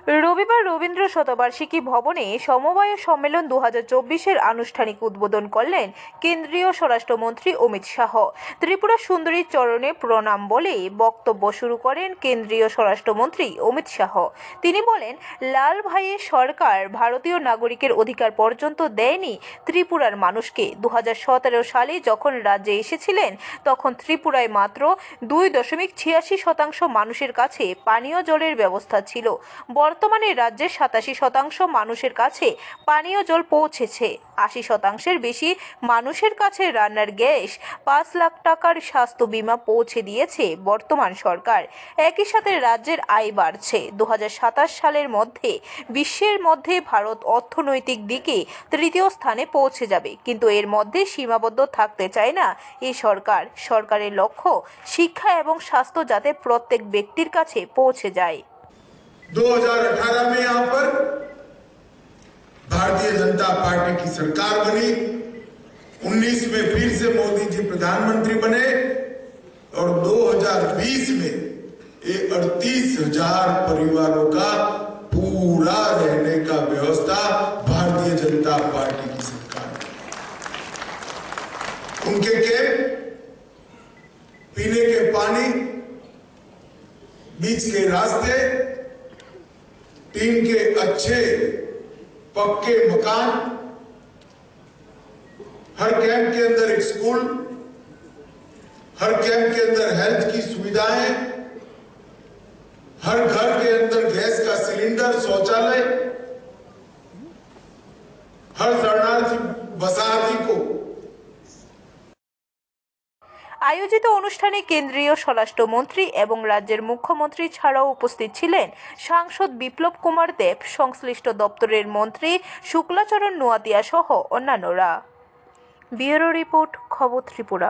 রবিবার রবীন্দ্র শতবার্ষিকী ভবনে সমবায় সম্মেলন 2024-এর আনুষ্ঠানিক উদ্বোধন করলেন কেন্দ্রীয় স্বরাষ্ট্রমন্ত্রী অমিত শাহ। ত্রিপুরা সুন্দরীর চরণে প্রণাম বলে বক্তব্য শুরু করেন কেন্দ্রীয় স্বরাষ্ট্রমন্ত্রী অমিত শাহ। তিনি বলেন, লাল ভাইয়ের সরকার ভারতীয় নাগরিকের অধিকার পর্যন্ত দেয়নি ত্রিপুরার মানুষকে। 2017 সালে যখন রাজ্যে এসেছিলেন তখন ত্রিপুরায় মাত্র 2.86% মানুষের কাছে পানীয় জলের ব্যবস্থা ছিল। বর্তমানে রাজ্যের 87% মানুষের কাছে পানীয় জল পৌঁছেছে। 80%-এর বেশি মানুষের কাছে রান্নার গ্যাস, 5 লাখ টাকার স্বাস্থ্য বীমা পৌঁছে দিয়েছে বর্তমান সরকার। একই সাথে রাজ্যের আয় বাড়ছে। 2027 সালের মধ্যে বিশ্বের মধ্যে ভারত অর্থনৈতিক দিকে তৃতীয় স্থানে পৌঁছে যাবে। কিন্তু এর মধ্যে সীমাবদ্ধ থাকতে চায় না এই সরকার। সরকারের লক্ষ্য শিক্ষা এবং স্বাস্থ্য যাতে প্রত্যেক ব্যক্তির কাছে পৌঁছে যায়। 2018 में यहां पर भारतीय जनता पार्टी की सरकार बनी। 19 में फिर से मोदी जी प्रधानमंत्री बने और 2020 में ये 38,000 परिवारों का पूरा रहने का व्यवस्था भारतीय जनता पार्टी की सरकार ने। उनके कैंप, पीने के पानी, बीच के रास्ते, टीम के अच्छे पक्के मकान, हर कैंप के अंदर एक स्कूल, हर कैंप के अंदर हेल्थ की सुविधाएं, हर घर के अंदर गैस का सिलेंडर, शौचालय, हर शरणार्थी बसाहती को। আয়োজিত অনুষ্ঠানে কেন্দ্রীয় স্বরাষ্ট্রমন্ত্রী এবং রাজ্যের মুখ্যমন্ত্রী ছাড়াও উপস্থিত ছিলেন সাংসদ বিপ্লব কুমার দেব, সংশ্লিষ্ট দপ্তরের মন্ত্রী শুক্লাচরণ নোয়াতিয়া সহ অন্যান্যরা। ব্যুরো রিপোর্ট, খবর ত্রিপুরা।